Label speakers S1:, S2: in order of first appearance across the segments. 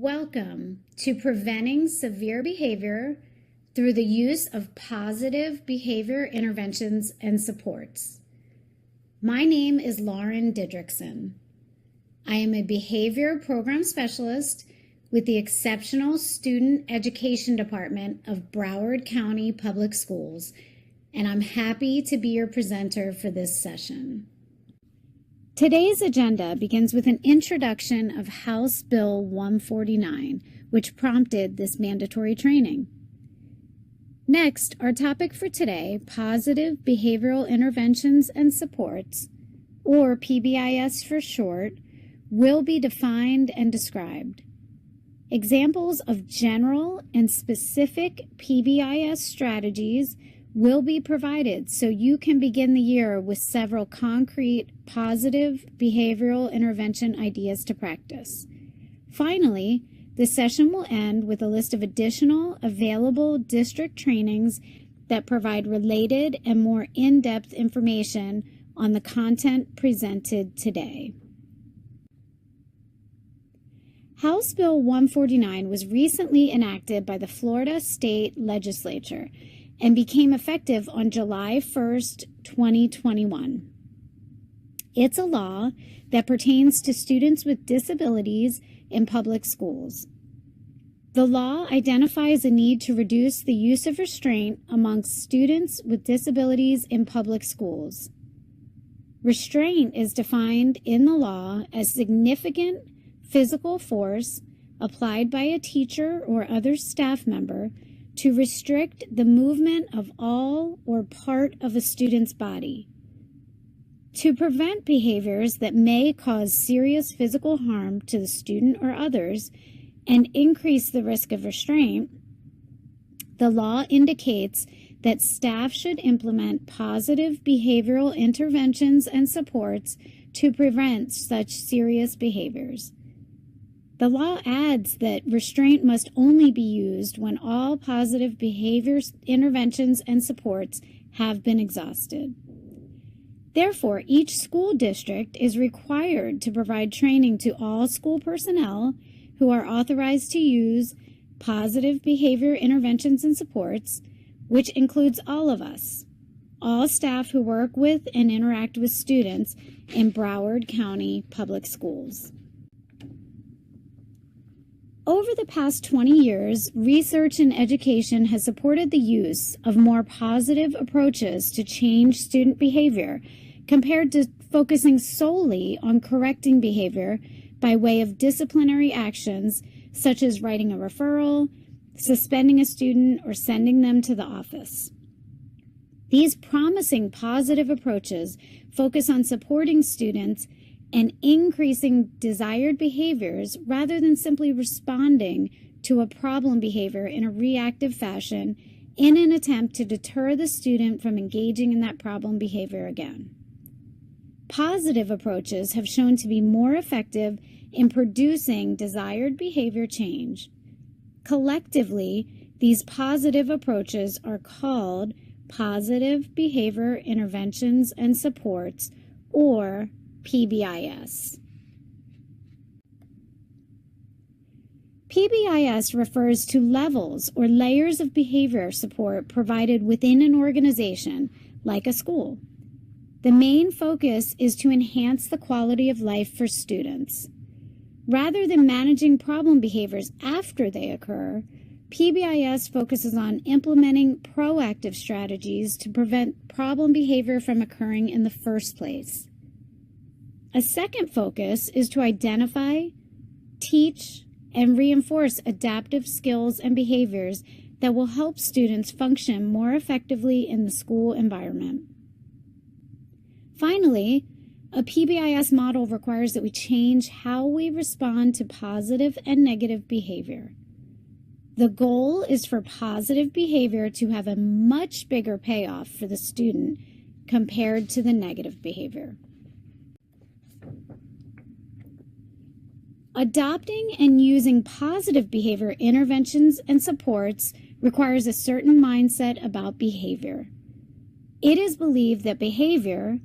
S1: Welcome to Preventing Severe Behavior through the use of positive behavior interventions and supports. My name is Lauren Didrikson. I am a behavior program specialist with the Exceptional Student Education Department of Broward County Public Schools, and I'm happy to be your presenter for this session. Today's agenda begins with an introduction of House Bill 149, which prompted this mandatory training. Next, our topic for today, Positive Behavioral Interventions and Supports, or PBIS for short, will be defined and described. Examples of general and specific PBIS strategies will be provided so you can begin the year with several concrete positive behavioral intervention ideas to practice. Finally, the session will end with a list of additional available district trainings that provide related and more in-depth information on the content presented today. House Bill 149 was recently enacted by the Florida State Legislature and became effective on July 1st, 2021. It's a law that pertains to students with disabilities in public schools. The law identifies a need to reduce the use of restraint amongst students with disabilities in public schools. Restraint is defined in the law as significant physical force applied by a teacher or other staff member to restrict the movement of all or part of a student's body. To prevent behaviors that may cause serious physical harm to the student or others and increase the risk of restraint, the law indicates that staff should implement positive behavioral interventions and supports to prevent such serious behaviors. The law adds that restraint must only be used when all positive behavior interventions and supports have been exhausted. Therefore, each school district is required to provide training to all school personnel who are authorized to use positive behavior interventions and supports, which includes all of us, all staff who work with and interact with students in Broward County Public Schools. Over the past 20 years, research and education has supported the use of more positive approaches to change student behavior compared to focusing solely on correcting behavior by way of disciplinary actions such as writing a referral, suspending a student, or sending them to the office. These promising positive approaches focus on supporting students and increasing desired behaviors rather than simply responding to a problem behavior in a reactive fashion in an attempt to deter the student from engaging in that problem behavior again. Positive approaches have shown to be more effective in producing desired behavior change. Collectively, these positive approaches are called positive behavior interventions and supports, or PBIS. PBIS refers to levels or layers of behavior support provided within an organization, like a school. The main focus is to enhance the quality of life for students. Rather than managing problem behaviors after they occur, PBIS focuses on implementing proactive strategies to prevent problem behavior from occurring in the first place. A second focus is to identify, teach, and reinforce adaptive skills and behaviors that will help students function more effectively in the school environment. Finally, a PBIS model requires that we change how we respond to positive and negative behavior. The goal is for positive behavior to have a much bigger payoff for the student compared to the negative behavior. Adopting and using positive behavior interventions and supports requires a certain mindset about behavior. It is believed that behavior,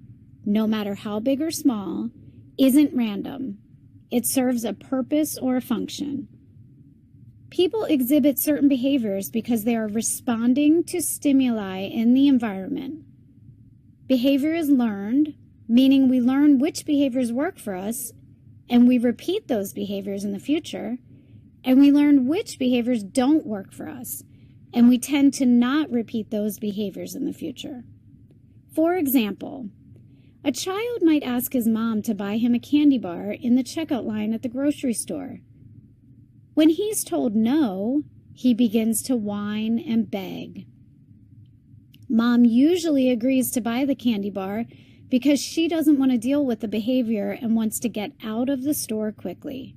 S1: no matter how big or small, isn't random. It serves a purpose or a function. People exhibit certain behaviors because they are responding to stimuli in the environment. Behavior is learned, meaning we learn which behaviors work for us, and we repeat those behaviors in the future, and we learn which behaviors don't work for us, and we tend to not repeat those behaviors in the future. For example, a child might ask his mom to buy him a candy bar in the checkout line at the grocery store. When he's told no, he begins to whine and beg. Mom usually agrees to buy the candy bar because she doesn't want to deal with the behavior and wants to get out of the store quickly.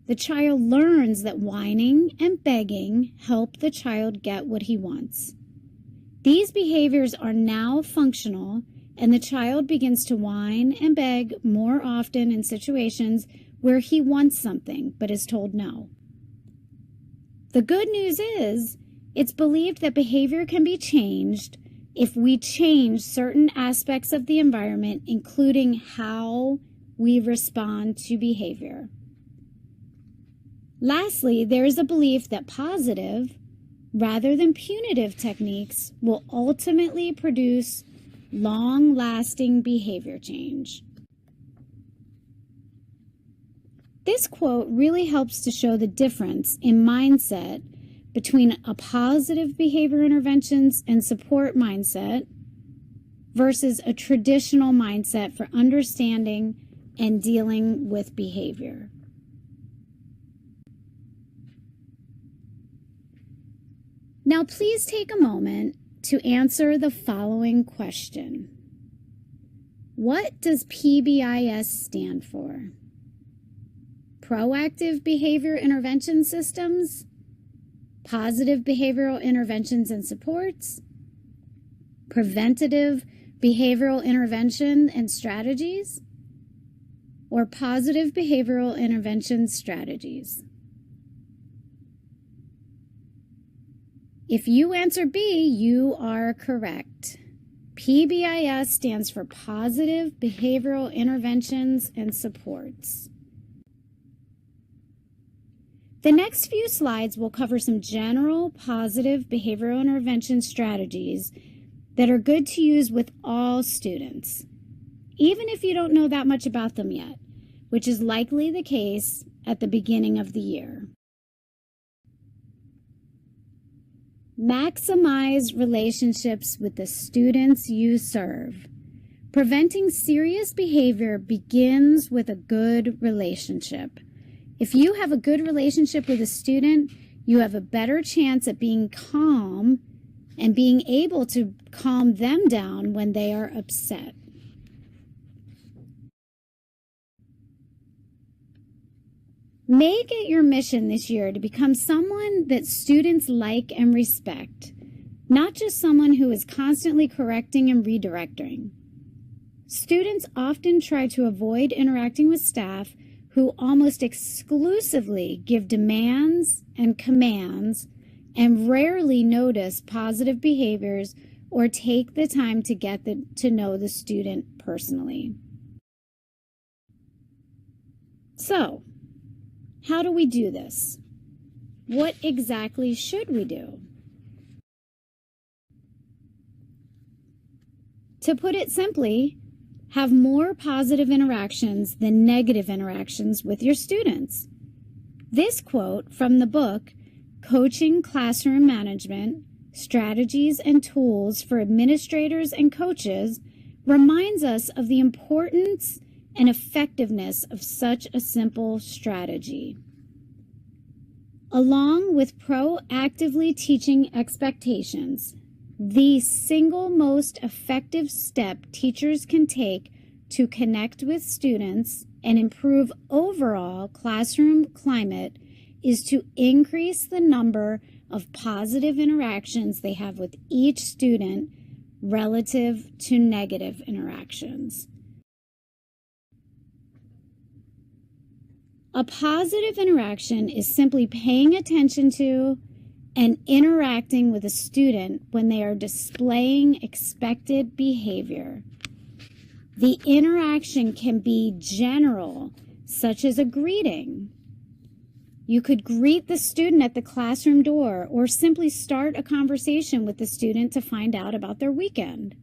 S1: The child learns that whining and begging help the child get what he wants. These behaviors are now functional, and the child begins to whine and beg more often in situations where he wants something but is told no. The good news is, it's believed that behavior can be changed if we change certain aspects of the environment, including how we respond to behavior. Lastly, there is a belief that positive, rather than punitive techniques will ultimately produce long-lasting behavior change. This quote really helps to show the difference in mindset between a positive behavior interventions and support mindset versus a traditional mindset for understanding and dealing with behavior. Now, please take a moment to answer the following question. What does PBIS stand for? Proactive Behavior Intervention Systems? Positive Behavioral Interventions and Supports? Preventative Behavioral Intervention and Strategies? Or Positive Behavioral Intervention Strategies? If you answer B, you are correct. PBIS stands for Positive Behavioral Interventions and Supports. The next few slides will cover some general positive behavioral intervention strategies that are good to use with all students, even if you don't know that much about them yet, which is likely the case at the beginning of the year. Maximize relationships with the students you serve. Preventing serious behavior begins with a good relationship. If you have a good relationship with a student, you have a better chance at being calm and being able to calm them down when they are upset. Make it your mission this year to become someone that students like and respect, not just someone who is constantly correcting and redirecting. Students often try to avoid interacting with staff who almost exclusively give demands and commands and rarely notice positive behaviors or take the time to get to know the student personally. So, how do we do this? What exactly should we do? To put it simply, have more positive interactions than negative interactions with your students. This quote from the book, Coaching Classroom Management, Strategies and Tools for Administrators and Coaches, reminds us of the importance and effectiveness of such a simple strategy. Along with proactively teaching expectations, the single most effective step teachers can take to connect with students and improve overall classroom climate is to increase the number of positive interactions they have with each student relative to negative interactions. A positive interaction is simply paying attention to and interacting with a student when they are displaying expected behavior. The interaction can be general, such as a greeting, You could greet the student at the classroom door or simply start a conversation with the student to find out about their weekend.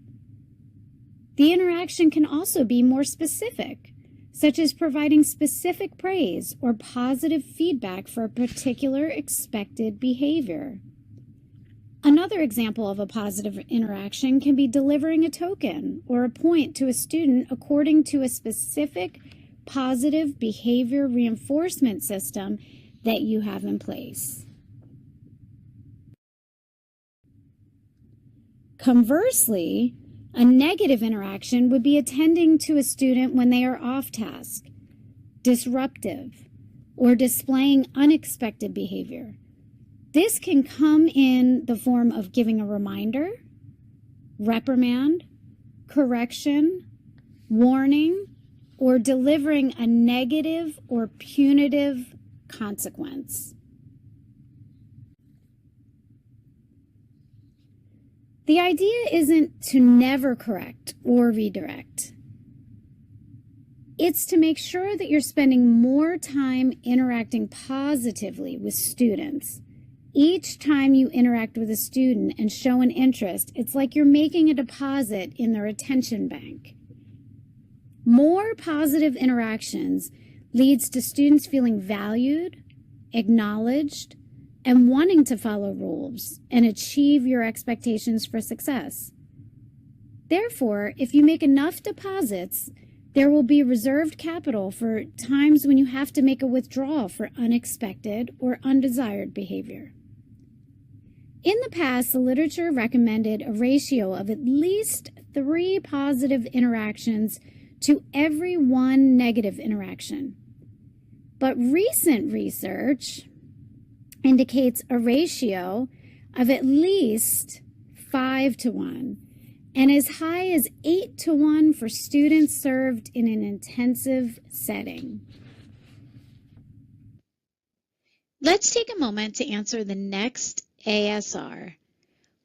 S1: The interaction can also be more specific, such as providing specific praise or positive feedback for a particular expected behavior. Another example of a positive interaction can be delivering a token or a point to a student according to a specific positive behavior reinforcement system that you have in place. Conversely, a negative interaction would be attending to a student when they are off task, disruptive, or displaying unexpected behavior. This can come in the form of giving a reminder, reprimand, correction, warning, or delivering a negative or punitive consequence. The idea isn't to never correct or redirect. It's to make sure that you're spending more time interacting positively with students. Each time you interact with a student and show an interest, it's like you're making a deposit in their attention bank. More positive interactions leads to students feeling valued, acknowledged, and wanting to follow rules and achieve your expectations for success. Therefore, if you make enough deposits, there will be reserved capital for times when you have to make a withdrawal for unexpected or undesired behavior. In the past, the literature recommended a ratio of at least 3 positive interactions to every 1 negative interaction. But recent research indicates a ratio of at least 5 to 1 and as high as 8 to 1 for students served in an intensive setting. Let's take a moment to answer the next ASR.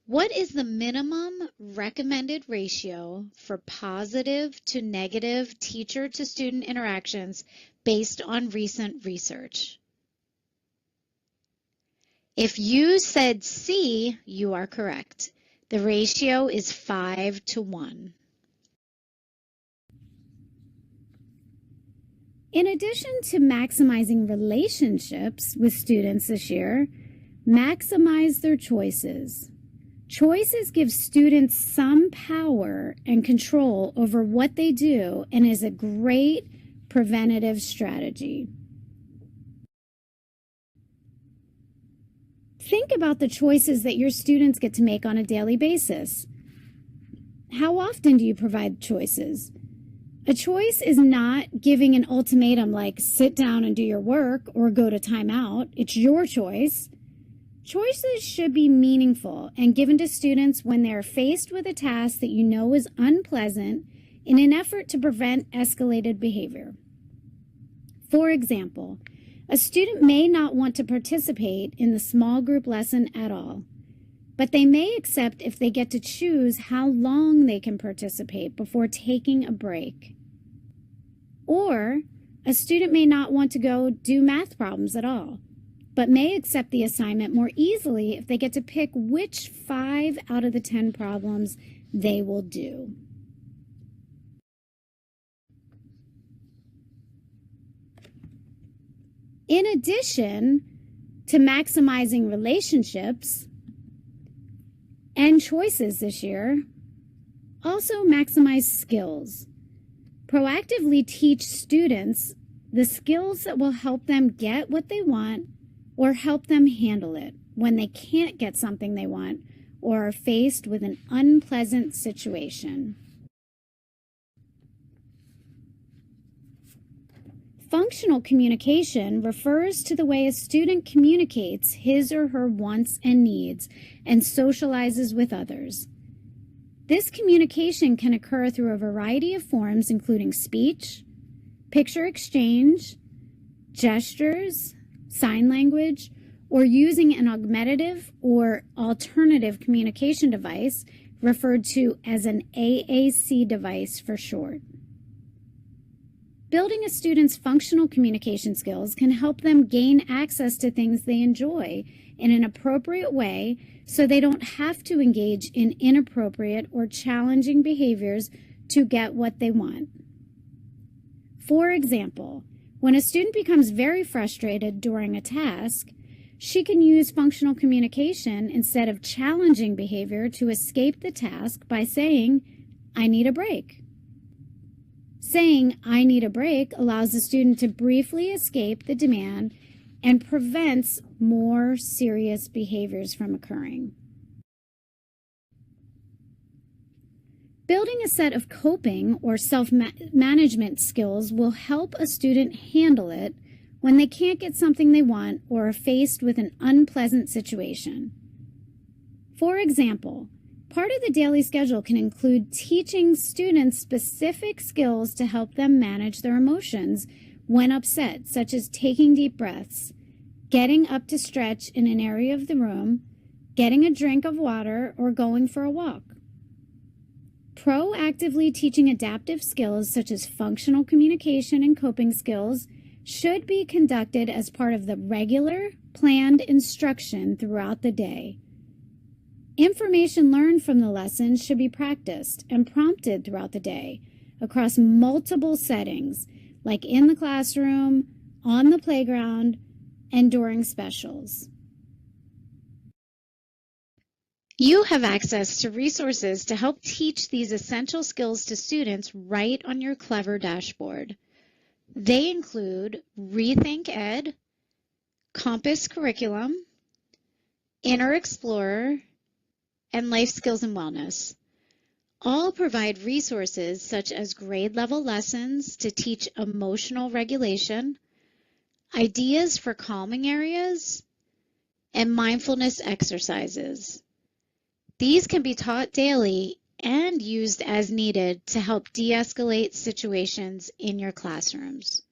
S1: What is the minimum recommended ratio for positive to negative teacher-to-student interactions based on recent research? If you said C, you are correct. The ratio is 5 to 1. In addition to maximizing relationships with students this year, maximize their choices. Choices give students some power and control over what they do and is a great preventative strategy. Think about the choices that your students get to make on a daily basis. How often do you provide choices? A choice is not giving an ultimatum like sit down and do your work or go to timeout. It's your choice. Choices should be meaningful and given to students when they are faced with a task that you know is unpleasant in an effort to prevent escalated behavior. For example, a student may not want to participate in the small group lesson at all, but they may accept if they get to choose how long they can participate before taking a break. Or a student may not want to go do math problems at all, but may accept the assignment more easily if they get to pick which 5 out of the 10 problems they will do. In addition to maximizing relationships and choices this year, also maximize skills. Proactively teach students the skills that will help them get what they want or help them handle it when they can't get something they want or are faced with an unpleasant situation. Functional communication refers to the way a student communicates his or her wants and needs and socializes with others. This communication can occur through a variety of forms, including speech, picture exchange, gestures, sign language, or using an augmentative or alternative communication device referred to as an AAC device for short. Building a student's functional communication skills can help them gain access to things they enjoy in an appropriate way so they don't have to engage in inappropriate or challenging behaviors to get what they want. For example, when a student becomes very frustrated during a task, she can use functional communication instead of challenging behavior to escape the task by saying, "I need a break." Saying, "I need a break" allows the student to briefly escape the demand and prevents more serious behaviors from occurring. Building a set of coping or self-management skills will help a student handle it when they can't get something they want or are faced with an unpleasant situation. For example, part of the daily schedule can include teaching students specific skills to help them manage their emotions when upset, such as taking deep breaths, getting up to stretch in an area of the room, getting a drink of water, or going for a walk. Proactively teaching adaptive skills such as functional communication and coping skills should be conducted as part of the regular, planned instruction throughout the day. Information learned from the lessons should be practiced and prompted throughout the day across multiple settings, like in the classroom, on the playground, and during specials. You have access to resources to help teach these essential skills to students right on your Clever dashboard. They include Rethink Ed, Compass Curriculum, Inner Explorer, and Life Skills and Wellness. All provide resources such as grade level lessons to teach emotional regulation, ideas for calming areas, and mindfulness exercises. These can be taught daily and used as needed to help de-escalate situations in your classrooms.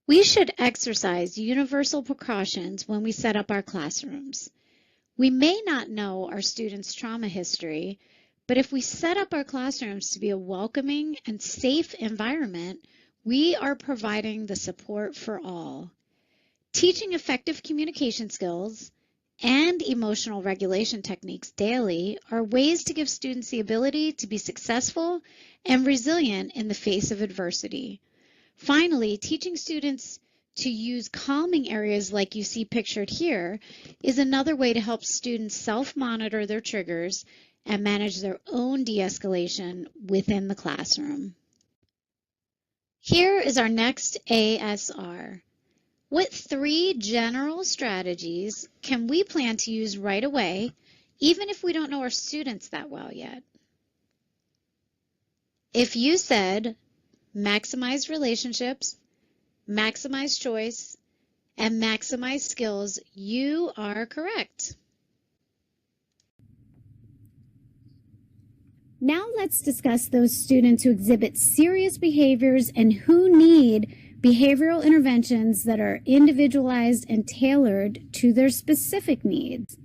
S1: We should exercise universal precautions when we set up our classrooms. We may not know our students' trauma history, but if we set up our classrooms to be a welcoming and safe environment, we are providing the support for all. Teaching effective communication skills and emotional regulation techniques daily are ways to give students the ability to be successful and resilient in the face of adversity. Finally, teaching students to use calming areas like you see pictured here is another way to help students self-monitor their triggers and manage their own de-escalation within the classroom. Here is our next ASR. What 3 general strategies can we plan to use right away, even if we don't know our students that well yet? If you said maximize relationships, maximize choice, and maximize skills, you are correct. Now let's discuss those students who exhibit serious behaviors and who need behavioral interventions that are individualized and tailored to their specific needs.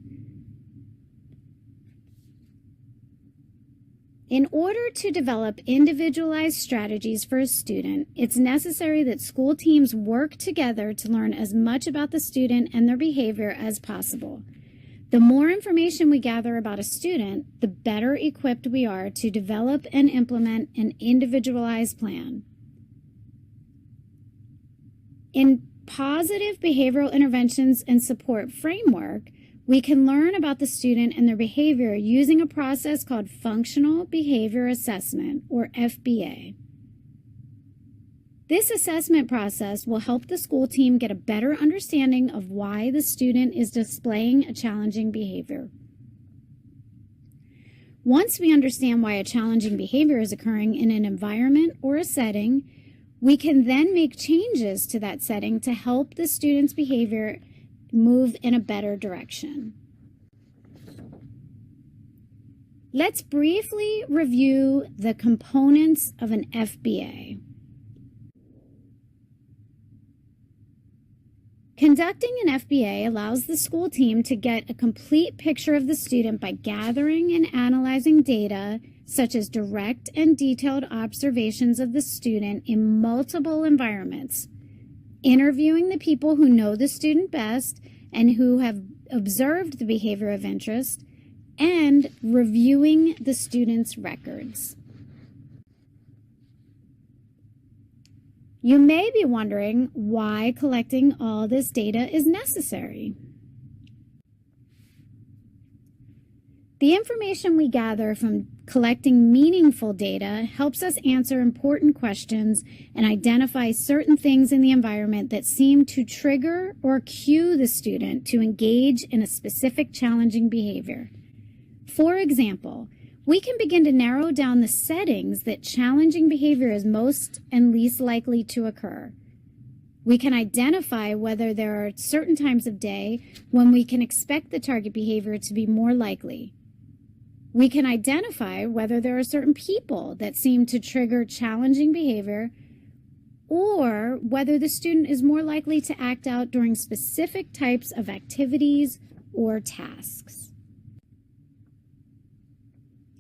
S1: In order to develop individualized strategies for a student, it's necessary that school teams work together to learn as much about the student and their behavior as possible. The more information we gather about a student, the better equipped we are to develop and implement an individualized plan. In Positive Behavioral Interventions and Support Framework, we can learn about the student and their behavior using a process called Functional Behavior Assessment, or FBA. This assessment process will help the school team get a better understanding of why the student is displaying a challenging behavior. Once we understand why a challenging behavior is occurring in an environment or a setting, we can then make changes to that setting to help the student's behavior move in a better direction. Let's briefly review the components of an FBA. Conducting an FBA allows the school team to get a complete picture of the student by gathering and analyzing data such as direct and detailed observations of the student in multiple environments, interviewing the people who know the student best and who have observed the behavior of interest, and reviewing the student's records. You may be wondering why collecting all this data is necessary. The information we gather from collecting meaningful data helps us answer important questions and identify certain things in the environment that seem to trigger or cue the student to engage in a specific challenging behavior. For example, we can begin to narrow down the settings that challenging behavior is most and least likely to occur. We can identify whether there are certain times of day when we can expect the target behavior to be more likely. We can identify whether there are certain people that seem to trigger challenging behavior, or whether the student is more likely to act out during specific types of activities or tasks.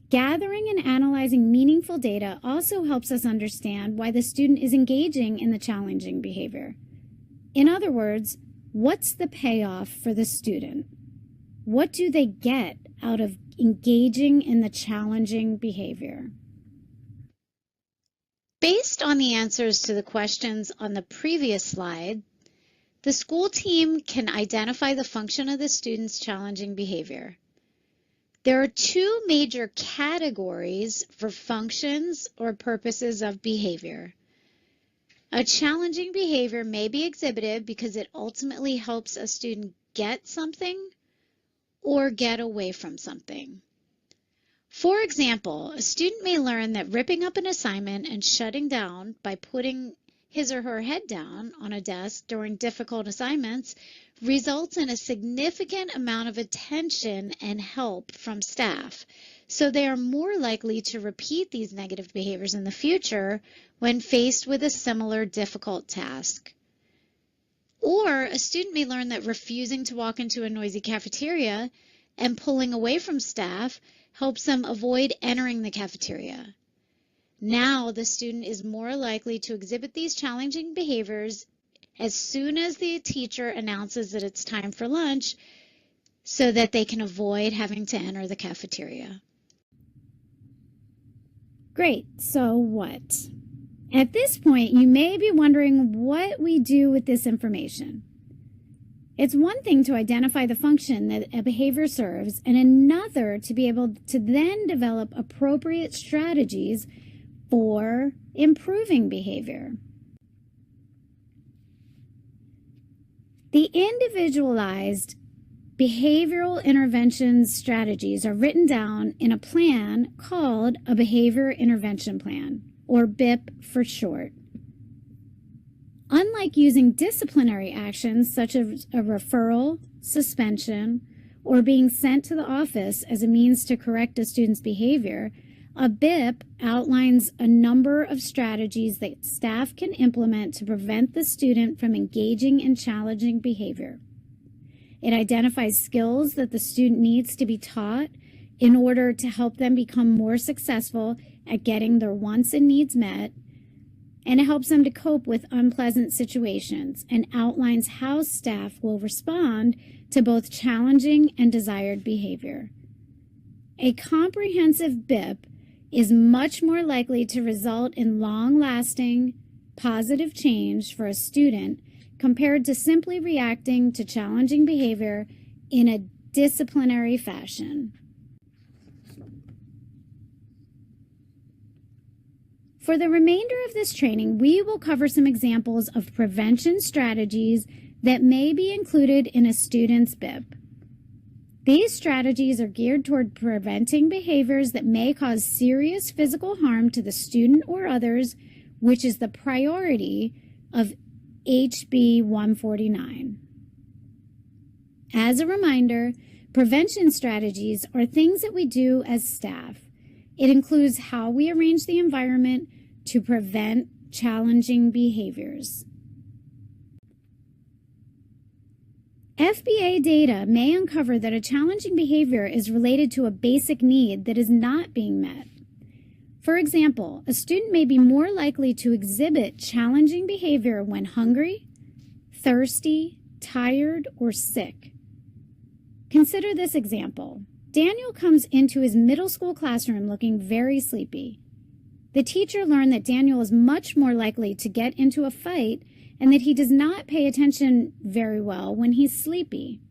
S1: Gathering and analyzing meaningful data also helps us understand why the student is engaging in the challenging behavior. In other words, what's the payoff for the student? What do they get out of engaging in the challenging behavior? Based on the answers to the questions on the previous slide, the school team can identify the function of the student's challenging behavior. There are two major categories for functions or purposes of behavior. A challenging behavior may be exhibited because it ultimately helps a student get something or get away from something. For example, a student may learn that ripping up an assignment and shutting down by putting his or her head down on a desk during difficult assignments results in a significant amount of attention and help from staff, so they are more likely to repeat these negative behaviors in the future when faced with a similar difficult task. Or a student may learn that refusing to walk into a noisy cafeteria and pulling away from staff helps them avoid entering the cafeteria. Now the student is more likely to exhibit these challenging behaviors as soon as the teacher announces that it's time for lunch, so that they can avoid having to enter the cafeteria. Great, so what? At this point, you may be wondering what we do with this information. It's one thing to identify the function that a behavior serves, and another to be able to then develop appropriate strategies for improving behavior. The individualized behavioral intervention strategies are written down in a plan called a Behavior Intervention Plan, or BIP for short. Unlike using disciplinary actions such as a referral, suspension, or being sent to the office as a means to correct a student's behavior, a BIP outlines a number of strategies that staff can implement to prevent the student from engaging in challenging behavior. It identifies skills that the student needs to be taught in order to help them become more successful at getting their wants and needs met, and it helps them to cope with unpleasant situations and outlines how staff will respond to both challenging and desired behavior. A comprehensive BIP is much more likely to result in long-lasting, positive change for a student compared to simply reacting to challenging behavior in a disciplinary fashion. For the remainder of this training, we will cover some examples of prevention strategies that may be included in a student's BIP. These strategies are geared toward preventing behaviors that may cause serious physical harm to the student or others, which is the priority of HB 149. As a reminder, prevention strategies are things that we do as staff. It includes how we arrange the environment to prevent challenging behaviors. FBA data may uncover that a challenging behavior is related to a basic need that is not being met. For example, a student may be more likely to exhibit challenging behavior when hungry, thirsty, tired, or sick. Consider this example. Daniel comes into his middle school classroom looking very sleepy. The teacher learned that Daniel is much more likely to get into a fight and that he does not pay attention very well when he's sleepy.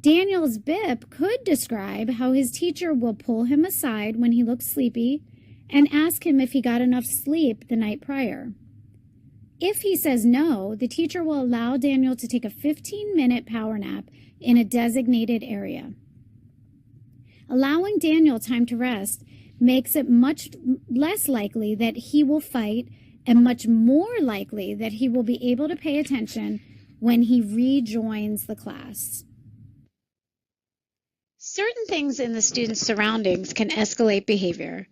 S1: Daniel's BIP could describe how his teacher will pull him aside when he looks sleepy and ask him if he got enough sleep the night prior. If he says no, the teacher will allow Daniel to take a 15-minute power nap in a designated area. Allowing Daniel time to rest makes it much less likely that he will fight and much more likely that he will be able to pay attention when he rejoins the class. Certain things in the student's surroundings can escalate behavior.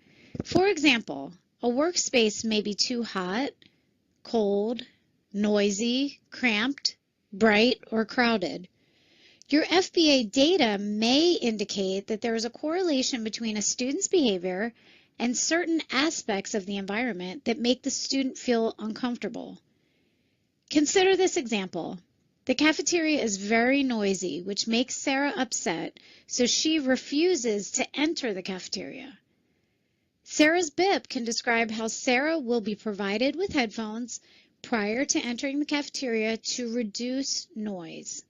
S1: For example, a workspace may be too hot, cold, noisy, cramped, bright, or crowded. Your FBA data may indicate that there is a correlation between a student's behavior and certain aspects of the environment that make the student feel uncomfortable. Consider this example. The cafeteria is very noisy, which makes Sarah upset, so she refuses to enter the cafeteria. Sarah's BIP can describe how Sarah will be provided with headphones prior to entering the cafeteria to reduce noise.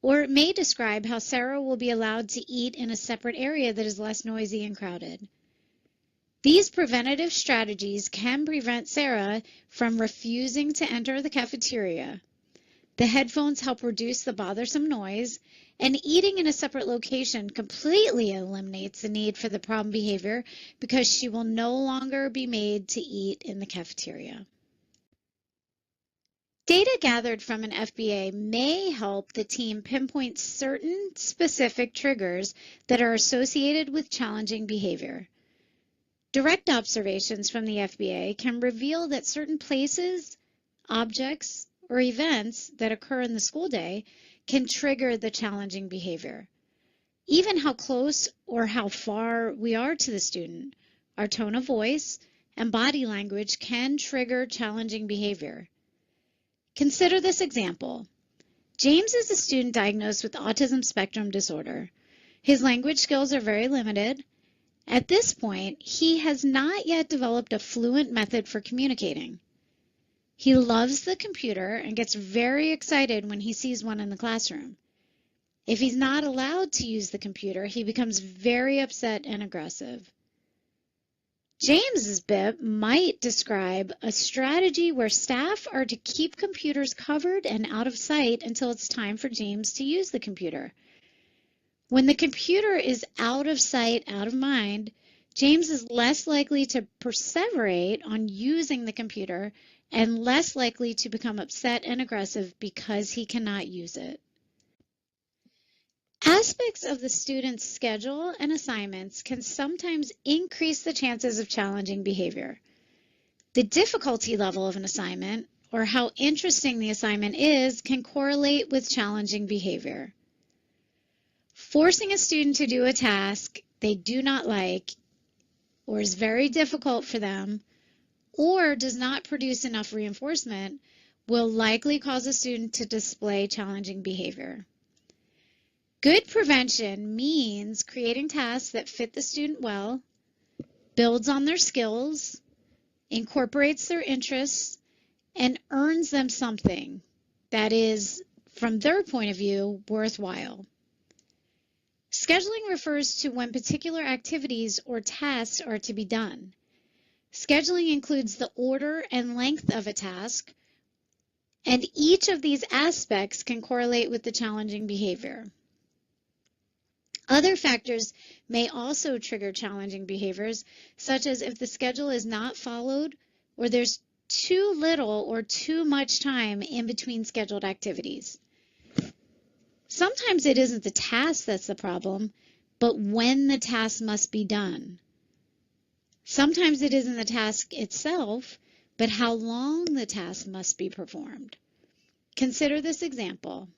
S1: Or it may describe how Sarah will be allowed to eat in a separate area that is less noisy and crowded. These preventative strategies can prevent Sarah from refusing to enter the cafeteria. The headphones help reduce the bothersome noise, and eating in a separate location completely eliminates the need for the problem behavior because she will no longer be made to eat in the cafeteria. Data gathered from an FBA may help the team pinpoint certain specific triggers that are associated with challenging behavior. Direct observations from the FBA can reveal that certain places, objects, or events that occur in the school day can trigger the challenging behavior. Even how close or how far we are to the student, our tone of voice, and body language can trigger challenging behavior. Consider this example. James is a student diagnosed with autism spectrum disorder. His language skills are very limited. At this point, he has not yet developed a fluent method for communicating. He loves the computer and gets very excited when he sees one in the classroom. If he's not allowed to use the computer, he becomes very upset and aggressive. James's BIP might describe a strategy where staff are to keep computers covered and out of sight until it's time for James to use the computer. When the computer is out of sight, out of mind, James is less likely to perseverate on using the computer and less likely to become upset and aggressive because he cannot use it. Aspects of the student's schedule and assignments can sometimes increase the chances of challenging behavior. The difficulty level of an assignment, or how interesting the assignment is, can correlate with challenging behavior. Forcing a student to do a task they do not like, or is very difficult for them, or does not produce enough reinforcement, will likely cause a student to display challenging behavior. Good prevention means creating tasks that fit the student well, builds on their skills, incorporates their interests, and earns them something that is, from their point of view, worthwhile. Scheduling refers to when particular activities or tasks are to be done. Scheduling includes the order and length of a task, and each of these aspects can correlate with the challenging behavior. Other factors may also trigger challenging behaviors, such as if the schedule is not followed or there's too little or too much time in between scheduled activities. Sometimes it isn't the task that's the problem, but when the task must be done. Sometimes it isn't the task itself, but how long the task must be performed. Consider this example.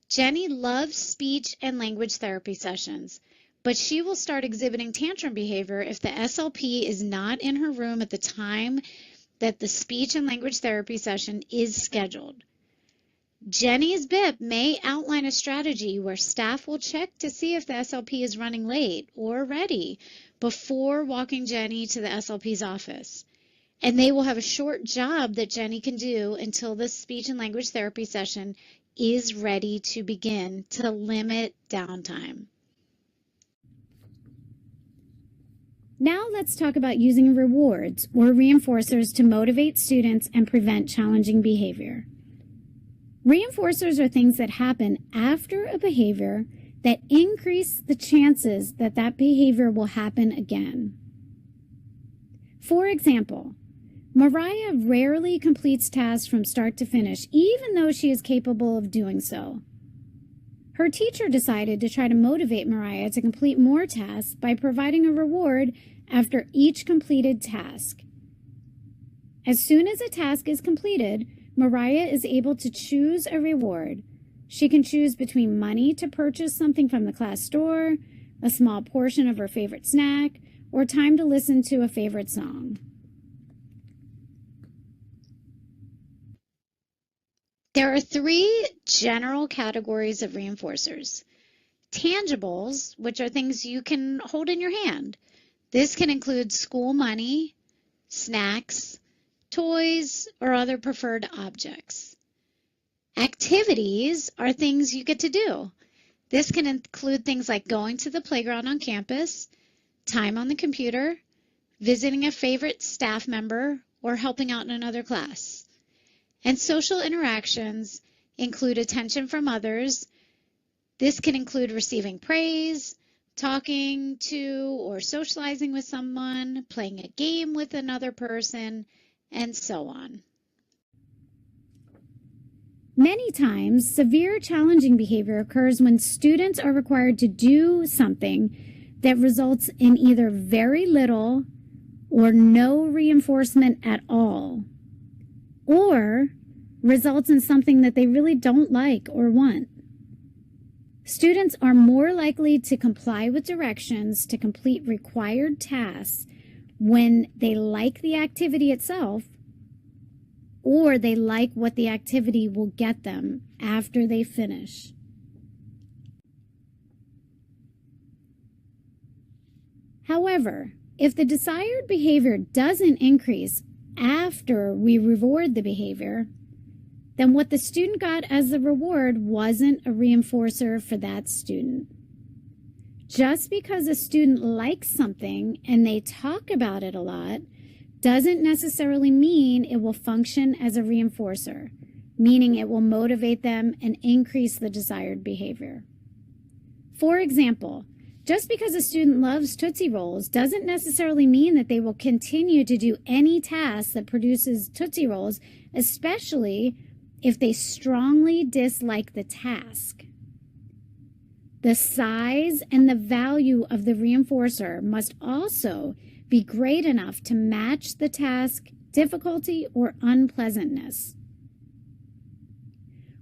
S1: Jenny loves speech and language therapy sessions, but she will start exhibiting tantrum behavior if the SLP is not in her room at the time that the speech and language therapy session is scheduled. Jenny's BIP may outline a strategy where staff will check to see if the SLP is running late or ready before walking Jenny to the SLP's office. And they will have a short job that Jenny can do until the speech and language therapy session is ready to begin to limit downtime. Now let's talk about using rewards or reinforcers to motivate students and prevent challenging behavior. Reinforcers are things that happen after a behavior that increase the chances that that behavior will happen again. For example, Mariah rarely completes tasks from start to finish, even though she is capable of doing so. Her teacher decided to try to motivate Mariah to complete more tasks by providing a reward after each completed task. As soon as a task is completed, Mariah is able to choose a reward. She can choose between money to purchase something from the class store, a small portion of her favorite snack, or time to listen to a favorite song. There are 3 general categories of reinforcers. Tangibles, which are things you can hold in your hand. This can include school money, snacks, toys, or other preferred objects. Activities are things you get to do. This can include things like going to the playground on campus, time on the computer, visiting a favorite staff member, or helping out in another class. And social interactions include attention from others. This can include receiving praise, talking to or socializing with someone, playing a game with another person, and so on. Many times, severe challenging behavior occurs when students are required to do something that results in either very little or no reinforcement at all, or results in something that they really don't like or want. Students are more likely to comply with directions to complete required tasks when they like the activity itself or they like what the activity will get them after they finish. However, if the desired behavior doesn't increase after we reward the behavior, then what the student got as the reward wasn't a reinforcer for that student. Just because a student likes something and they talk about it a lot doesn't necessarily mean it will function as a reinforcer, meaning it will motivate them and increase the desired behavior. For example, just because a student loves Tootsie Rolls doesn't necessarily mean that they will continue to do any task that produces Tootsie Rolls, especially if they strongly dislike the task. The size and the value of the reinforcer must also be great enough to match the task difficulty or unpleasantness.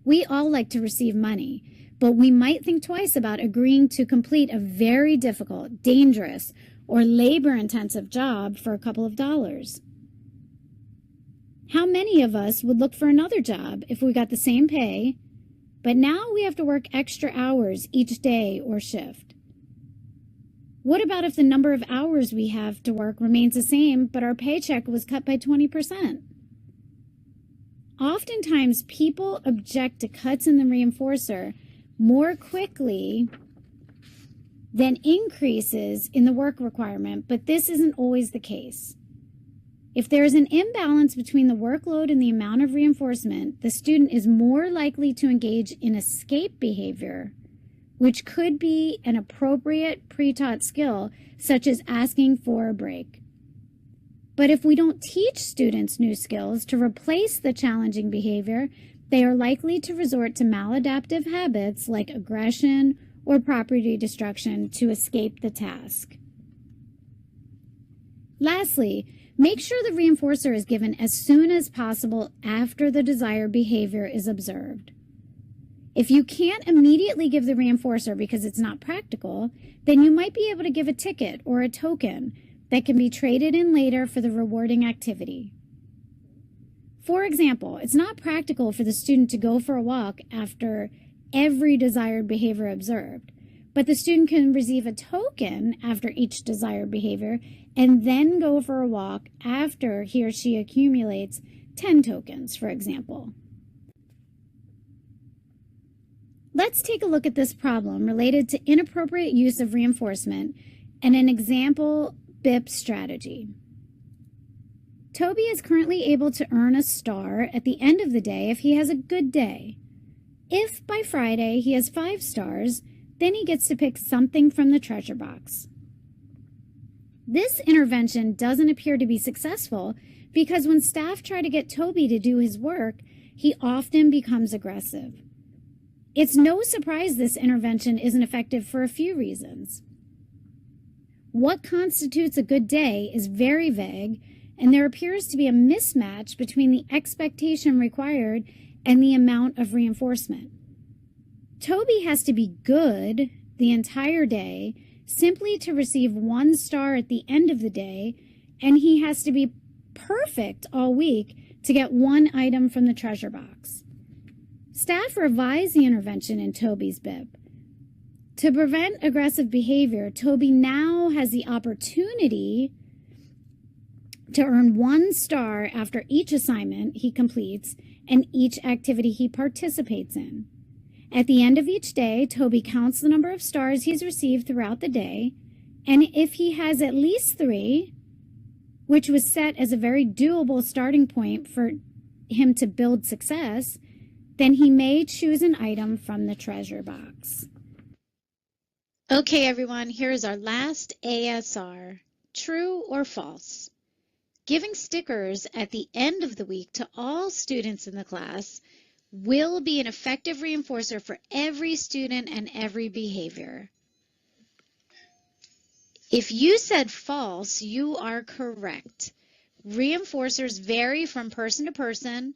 S1: We all like to receive money, but we might think twice about agreeing to complete a very difficult, dangerous, or labor-intensive job for a couple of dollars. How many of us would look for another job if we got the same pay, but now we have to work extra hours each day or shift? What about if the number of hours we have to work remains the same, but our paycheck was cut by 20%? Oftentimes, people object to cuts in the reinforcer more quickly than increases in the work requirement, but this isn't always the case. If there is an imbalance between the workload and the amount of reinforcement, the student is more likely to engage in escape behavior, which could be an appropriate pre-taught skill, such as asking for a break. But if we don't teach students new skills to replace the challenging behavior, they are likely to resort to maladaptive habits like aggression or property destruction to escape the task. Lastly, make sure the reinforcer is given as soon as possible after the desired behavior is observed. If you can't immediately give the reinforcer because it's not practical, then you might be able to give a ticket or a token that can be traded in later for the rewarding activity. For example, it's not practical for the student to go for a walk after every desired behavior observed, but the student can receive a token after each desired behavior and then go for a walk after he or she accumulates 10 tokens, for example. Let's take a look at this problem related to inappropriate use of reinforcement and an example BIP strategy. Toby is currently able to earn a star at the end of the day if he has a good day. If by Friday he has 5 stars, then he gets to pick something from the treasure box. This intervention doesn't appear to be successful because when staff try to get Toby to do his work, he often becomes aggressive. It's no surprise this intervention isn't effective for a few reasons. What constitutes a good day is very vague, and there appears to be a mismatch between the expectation required and the amount of reinforcement. Toby has to be good the entire day simply to receive 1 star at the end of the day, and he has to be perfect all week to get 1 item from the treasure box. Staff revised the intervention in Toby's BIP. To prevent aggressive behavior, Toby now has the opportunity to earn 1 star after each assignment he completes and each activity he participates in. At the end of each day, Toby counts the number of stars he's received throughout the day, and if he has at least 3, which was set as a very doable starting point for him to build success, then he may choose an item from the treasure box.
S2: Okay, everyone, here's our last ASR, true or false. Giving stickers at the end of the week to all students in the class will be an effective reinforcer for every student and every behavior. If you said false, you are correct. Reinforcers vary from person to person.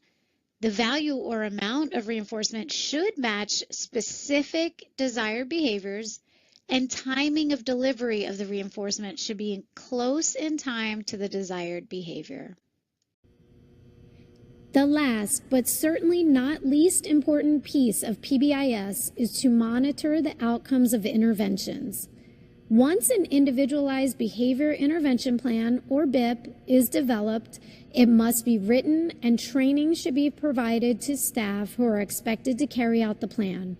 S2: The value or amount of reinforcement should match specific desired behaviors, and timing of delivery of the reinforcement should be close in time to the desired behavior.
S1: The last, but certainly not least important piece of PBIS is to monitor the outcomes of interventions. Once an individualized behavior intervention plan, or BIP, is developed, it must be written and training should be provided to staff who are expected to carry out the plan.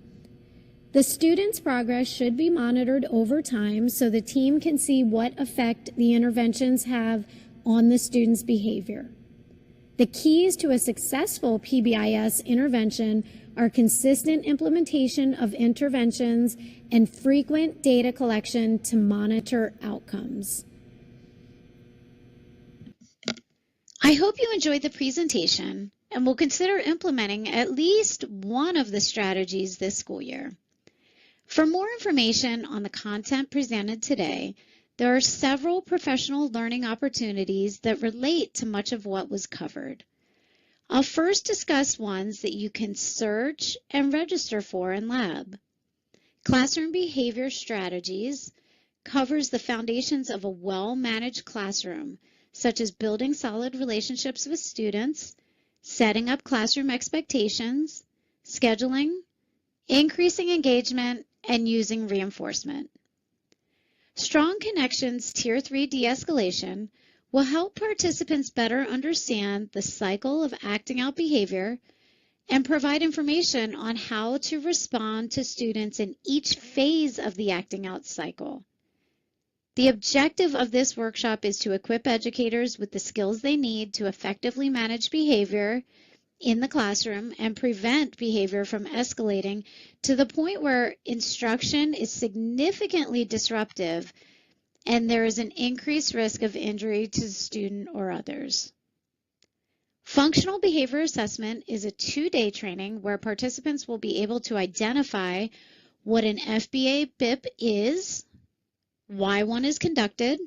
S1: The student's progress should be monitored over time so the team can see what effect the interventions have on the student's behavior. The keys to a successful PBIS intervention are consistent implementation of interventions and frequent data collection to monitor outcomes.
S2: I hope you enjoyed the presentation and will consider implementing at least one of the strategies this school year. For more information on the content presented today, there are several professional learning opportunities that relate to much of what was covered. I'll first discuss ones that you can search and register for in lab. Classroom Behavior Strategies covers the foundations of a well-managed classroom, such as building solid relationships with students, setting up classroom expectations, scheduling, increasing engagement, and using reinforcement. Strong Connections Tier 3 De-escalation will help participants better understand the cycle of acting out behavior and provide information on how to respond to students in each phase of the acting out cycle. The objective of this workshop is to equip educators with the skills they need to effectively manage behavior in the classroom and prevent behavior from escalating to the point where instruction is significantly disruptive and there is an increased risk of injury to the student or others. Functional behavior assessment is a 2-day training where participants will be able to identify what an FBA BIP is, why one is conducted,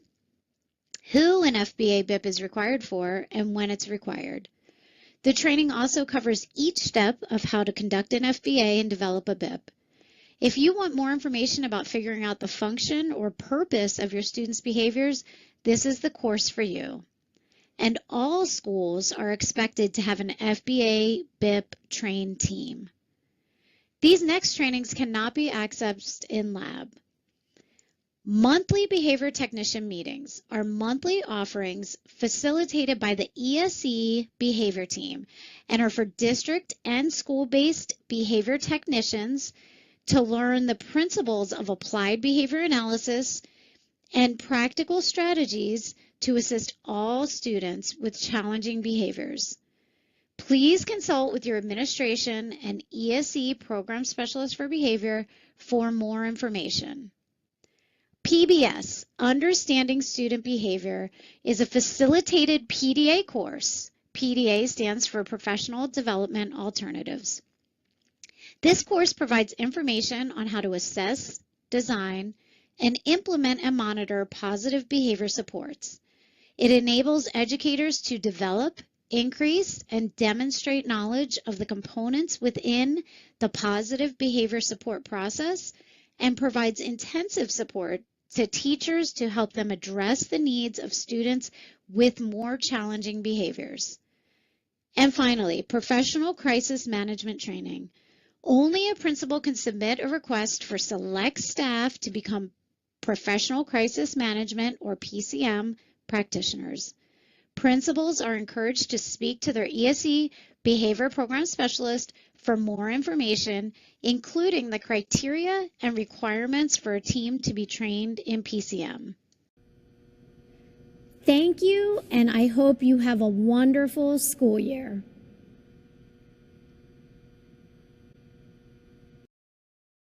S2: who an FBA BIP is required for, and when it's required. The training also covers each step of how to conduct an FBA and develop a BIP. If you want more information about figuring out the function or purpose of your students' behaviors, this is the course for you. And all schools are expected to have an FBA BIP trained team. These next trainings cannot be accessed in lab. Monthly behavior technician meetings are monthly offerings facilitated by the ESE behavior team and are for district and school-based behavior technicians to learn the principles of applied behavior analysis and practical strategies to assist all students with challenging behaviors. Please consult with your administration and ESE program specialist for behavior for more information. PBS, Understanding Student Behavior, is a facilitated PDA course. PDA stands for Professional Development Alternatives. This course provides information on how to assess, design, and implement and monitor positive behavior supports. It enables educators to develop, increase, and demonstrate knowledge of the components within the positive behavior support process and provides intensive support to teachers to help them address the needs of students with more challenging behaviors. And finally, professional crisis management training. Only a principal can submit a request for select staff to become professional crisis management or PCM practitioners. Principals are encouraged to speak to their ESE behavior program specialist for more information, including the criteria and requirements for a team to be trained in PCM.
S1: Thank you, and I hope you have a wonderful school year.